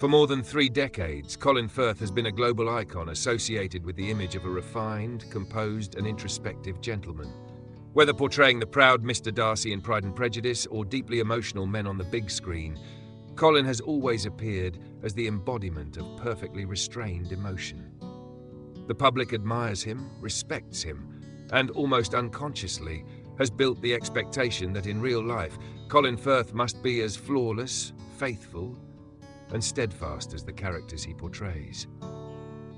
For more than 3 decades, Colin Firth has been a global icon associated with the image of a refined, composed, and introspective gentleman. Whether portraying the proud Mr. Darcy in Pride and Prejudice or deeply emotional men on the big screen, Colin has always appeared as the embodiment of perfectly restrained emotion. The public admires him, respects him, and almost unconsciously has built the expectation that in real life, Colin Firth must be as flawless, faithful, and steadfast as the characters he portrays.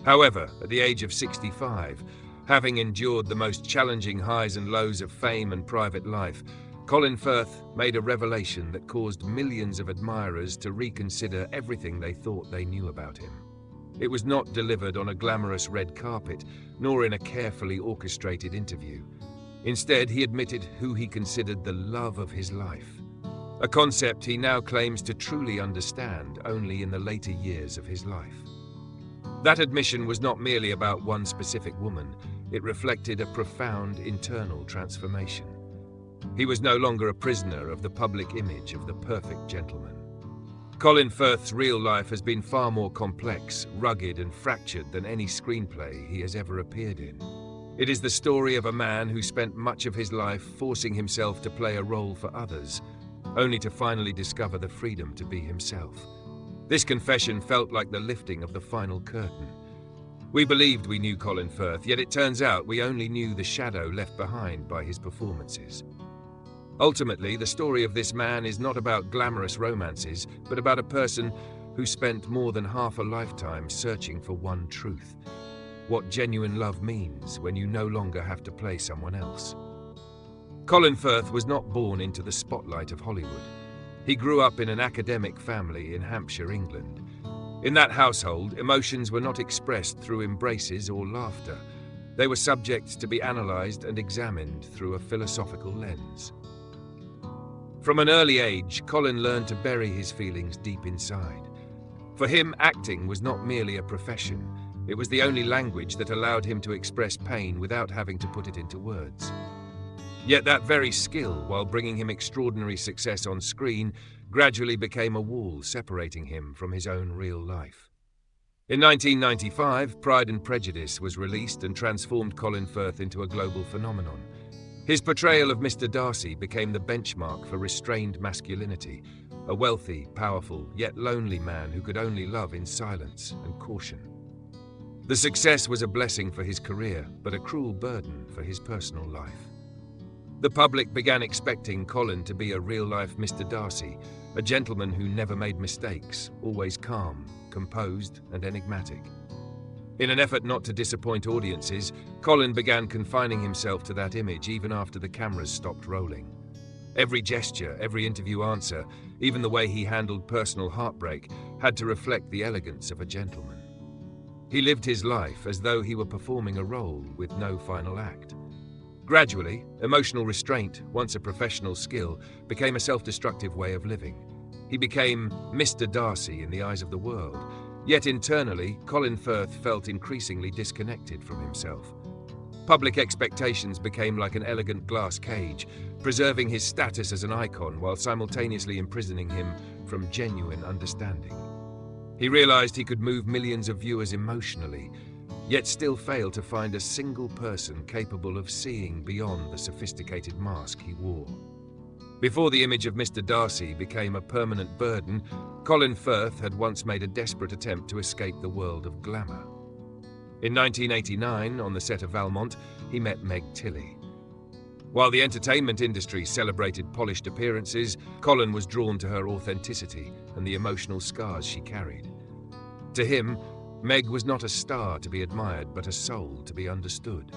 However, at the age of 65, having endured the most challenging highs and lows of fame and private life, Colin Firth made a revelation that caused millions of admirers to reconsider everything they thought they knew about him. It was not delivered on a glamorous red carpet, nor in a carefully orchestrated interview. Instead, he admitted who he considered the love of his life, a concept he now claims to truly understand only in the later years of his life. That admission was not merely about one specific woman, it reflected a profound internal transformation. He was no longer a prisoner of the public image of the perfect gentleman. Colin Firth's real life has been far more complex, rugged, and fractured than any screenplay he has ever appeared in. It is the story of a man who spent much of his life forcing himself to play a role for others, only to finally discover the freedom to be himself. This confession felt like the lifting of the final curtain. We believed we knew Colin Firth, yet it turns out we only knew the shadow left behind by his performances. Ultimately, the story of this man is not about glamorous romances, but about a person who spent more than half a lifetime searching for one truth: what genuine love means when you no longer have to play someone else. Colin Firth was not born into the spotlight of Hollywood. He grew up in an academic family in Hampshire, England. In that household, emotions were not expressed through embraces or laughter. They were subject to be analysed and examined through a philosophical lens. From an early age, Colin learned to bury his feelings deep inside. For him, acting was not merely a profession. It was the only language that allowed him to express pain without having to put it into words. Yet that very skill, while bringing him extraordinary success on screen, gradually became a wall separating him from his own real life. In 1995, Pride and Prejudice was released and transformed Colin Firth into a global phenomenon. His portrayal of Mr. Darcy became the benchmark for restrained masculinity, a wealthy, powerful, yet lonely man who could only love in silence and caution. The success was a blessing for his career, but a cruel burden for his personal life. The public began expecting Colin to be a real-life Mr. Darcy, a gentleman who never made mistakes, always calm, composed, and enigmatic. In an effort not to disappoint audiences, Colin began confining himself to that image even after the cameras stopped rolling. Every gesture, every interview answer, even the way he handled personal heartbreak, had to reflect the elegance of a gentleman. He lived his life as though he were performing a role with no final act. Gradually, emotional restraint, once a professional skill, became a self-destructive way of living. He became Mr. Darcy in the eyes of the world, yet internally, Colin Firth felt increasingly disconnected from himself. Public expectations became like an elegant glass cage, preserving his status as an icon while simultaneously imprisoning him from genuine understanding. He realized he could move millions of viewers emotionally, yet still failed to find a single person capable of seeing beyond the sophisticated mask he wore. Before the image of Mr. Darcy became a permanent burden, Colin Firth had once made a desperate attempt to escape the world of glamour. In 1989, on the set of Valmont, he met Meg Tilly. While the entertainment industry celebrated polished appearances, Colin was drawn to her authenticity and the emotional scars she carried. To him, Meg was not a star to be admired, but a soul to be understood.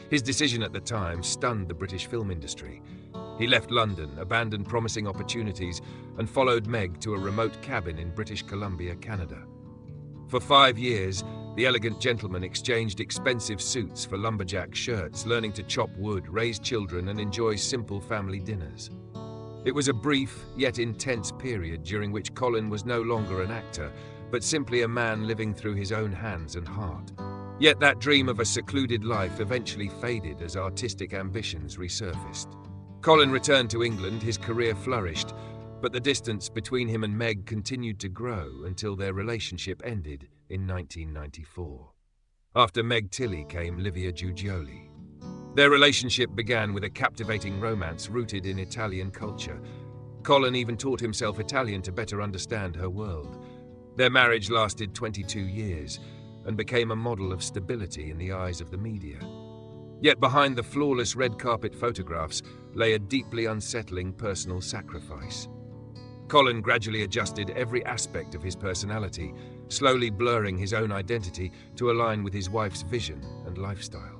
His decision at the time stunned the British film industry. He left London, abandoned promising opportunities, and followed Meg to a remote cabin in British Columbia, Canada. For 5 years, the elegant gentleman exchanged expensive suits for lumberjack shirts, learning to chop wood, raise children, and enjoy simple family dinners. It was a brief, yet intense period during which Colin was no longer an actor, but simply a man living through his own hands and heart. Yet that dream of a secluded life eventually faded as artistic ambitions resurfaced. Colin returned to England, his career flourished, But the distance between him and Meg continued to grow until their relationship ended in 1994. After Meg Tilly came Livia Giugioli. Their relationship began with a captivating romance rooted in Italian culture. Colin even taught himself Italian to better understand her world. Their marriage lasted 22 years and became a model of stability in the eyes of the media. Yet behind the flawless red carpet photographs lay a deeply unsettling personal sacrifice. Colin gradually adjusted every aspect of his personality, slowly blurring his own identity to align with his wife's vision and lifestyle.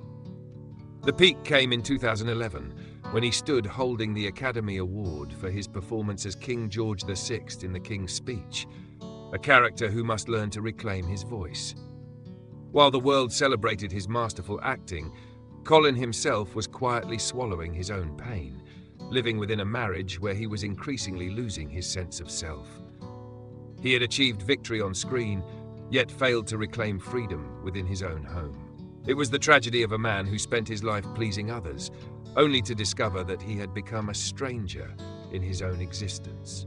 The peak came in 2011, when he stood holding the Academy Award for his performance as King George VI in The King's Speech, a character who must learn to reclaim his voice. While the world celebrated his masterful acting, Colin himself was quietly swallowing his own pain, living within a marriage where he was increasingly losing his sense of self. He had achieved victory on screen, yet failed to reclaim freedom within his own home. It was the tragedy of a man who spent his life pleasing others, only to discover that he had become a stranger in his own existence.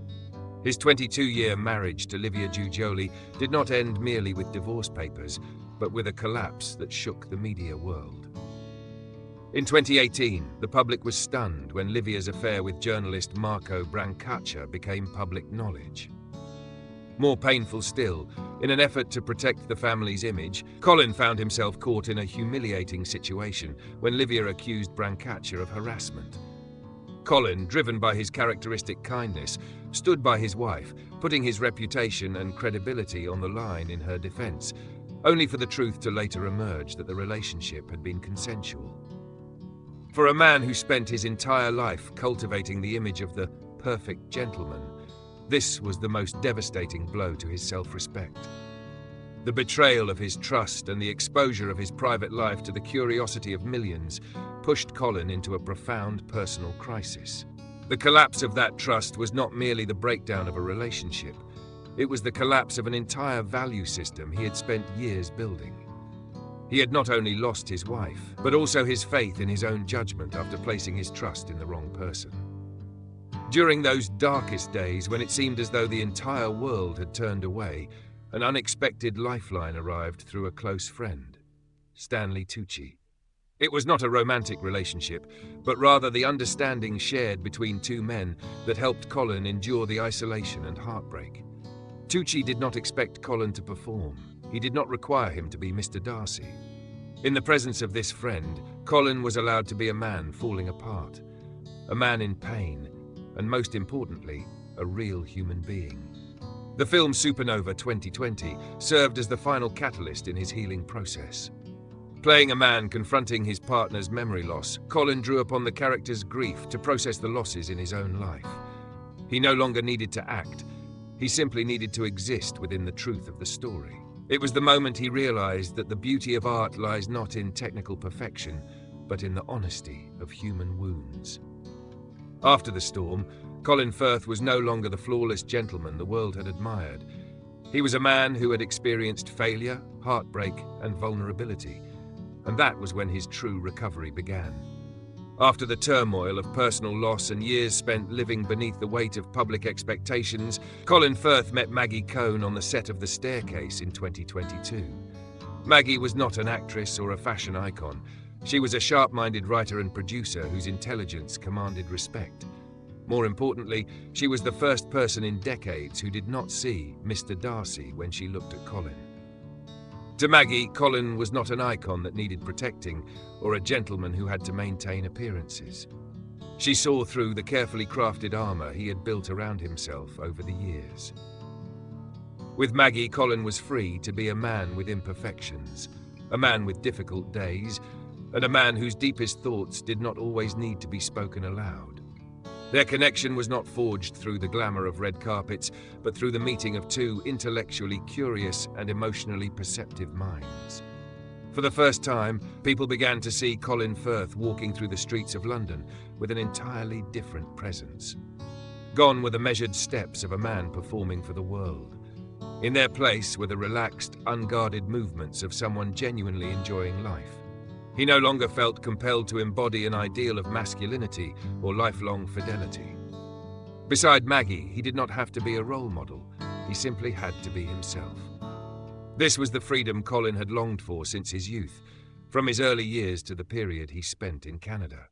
His 22-year marriage to Livia Giugioli did not end merely with divorce papers, but with a collapse that shook the media world. In 2018, the public was stunned when Livia's affair with journalist Marco Brancaccia became public knowledge. More painful still, in an effort to protect the family's image, Colin found himself caught in a humiliating situation when Livia accused Brancaccia of harassment. Colin, driven by his characteristic kindness, stood by his wife, putting his reputation and credibility on the line in her defense, only for the truth to later emerge that the relationship had been consensual. For a man who spent his entire life cultivating the image of the perfect gentleman, this was the most devastating blow to his self-respect. The betrayal of his trust and the exposure of his private life to the curiosity of millions pushed Colin into a profound personal crisis. The collapse of that trust was not merely the breakdown of a relationship, it was the collapse of an entire value system he had spent years building. He had not only lost his wife, but also his faith in his own judgment after placing his trust in the wrong person. During those darkest days, when it seemed as though the entire world had turned away, an unexpected lifeline arrived through a close friend, Stanley Tucci. It was not a romantic relationship, but rather the understanding shared between two men that helped Colin endure the isolation and heartbreak. Tucci did not expect Colin to perform. He did not require him to be Mr. Darcy. In the presence of this friend, Colin was allowed to be a man falling apart, a man in pain, and most importantly, a real human being. The film Supernova 2020 served as the final catalyst in his healing process. Playing a man confronting his partner's memory loss, Colin drew upon the character's grief to process the losses in his own life. He no longer needed to act, he simply needed to exist within the truth of the story. It was the moment he realized that the beauty of art lies not in technical perfection, but in the honesty of human wounds. After the storm, Colin Firth was no longer the flawless gentleman the world had admired. He was a man who had experienced failure, heartbreak, and vulnerability, and that was when his true recovery began. After the turmoil of personal loss and years spent living beneath the weight of public expectations, Colin Firth met Maggie Cohn on the set of The Staircase in 2022. Maggie was not an actress or a fashion icon. She was a sharp-minded writer and producer whose intelligence commanded respect. More importantly, she was the first person in decades who did not see Mr. Darcy when she looked at Colin. To Maggie, Colin was not an icon that needed protecting or a gentleman who had to maintain appearances. She saw through the carefully crafted armor he had built around himself over the years. With Maggie, Colin was free to be a man with imperfections, a man with difficult days, and a man whose deepest thoughts did not always need to be spoken aloud. Their connection was not forged through the glamour of red carpets, but through the meeting of two intellectually curious and emotionally perceptive minds. For the first time, people began to see Colin Firth walking through the streets of London with an entirely different presence. Gone were the measured steps of a man performing for the world. In their place were the relaxed, unguarded movements of someone genuinely enjoying life. He no longer felt compelled to embody an ideal of masculinity or lifelong fidelity. Beside Maggie, he did not have to be a role model. He simply had to be himself. This was the freedom Colin had longed for since his youth, from his early years to the period he spent in Canada.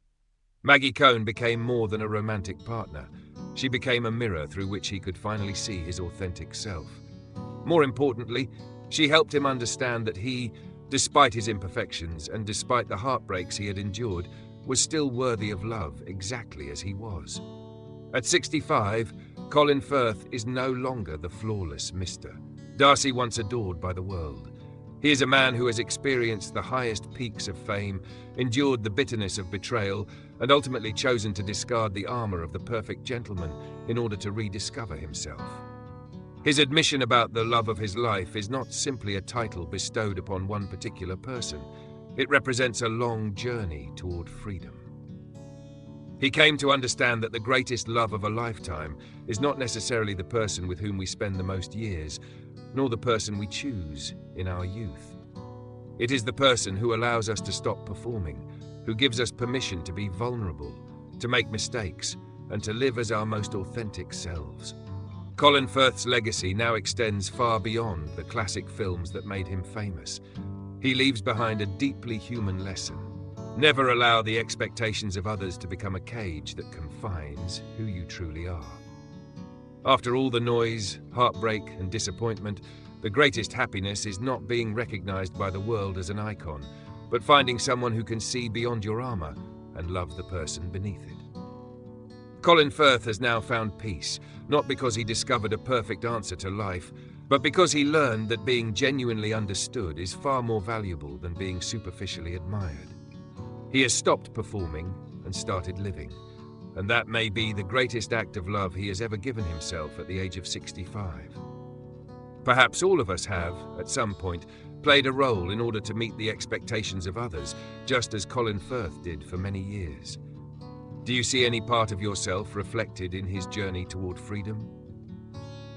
Maggie Cohn became more than a romantic partner. She became a mirror through which he could finally see his authentic self. More importantly, she helped him understand that he, despite his imperfections and despite the heartbreaks he had endured, was still worthy of love exactly as he was. At 65, Colin Firth is no longer the flawless Mr. Darcy once adored by the world. He is a man who has experienced the highest peaks of fame, endured the bitterness of betrayal, and ultimately chosen to discard the armor of the perfect gentleman in order to rediscover himself. His admission about the love of his life is not simply a title bestowed upon one particular person. It represents a long journey toward freedom. He came to understand that the greatest love of a lifetime is not necessarily the person with whom we spend the most years, nor the person we choose in our youth. It is the person who allows us to stop performing, who gives us permission to be vulnerable, to make mistakes, and to live as our most authentic selves. Colin Firth's legacy now extends far beyond the classic films that made him famous. He leaves behind a deeply human lesson. Never allow the expectations of others to become a cage that confines who you truly are. After all the noise, heartbreak, and disappointment, the greatest happiness is not being recognized by the world as an icon, but finding someone who can see beyond your armor and love the person beneath it. Colin Firth has now found peace, not because he discovered a perfect answer to life, but because he learned that being genuinely understood is far more valuable than being superficially admired. He has stopped performing and started living, and that may be the greatest act of love he has ever given himself at the age of 65. Perhaps all of us have, at some point, played a role in order to meet the expectations of others, just as Colin Firth did for many years. Do you see any part of yourself reflected in his journey toward freedom?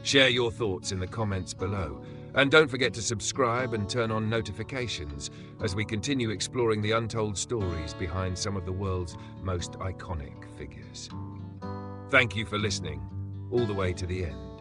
Share your thoughts in the comments below, and don't forget to subscribe and turn on notifications as we continue exploring the untold stories behind some of the world's most iconic figures. Thank you for listening all the way to the end.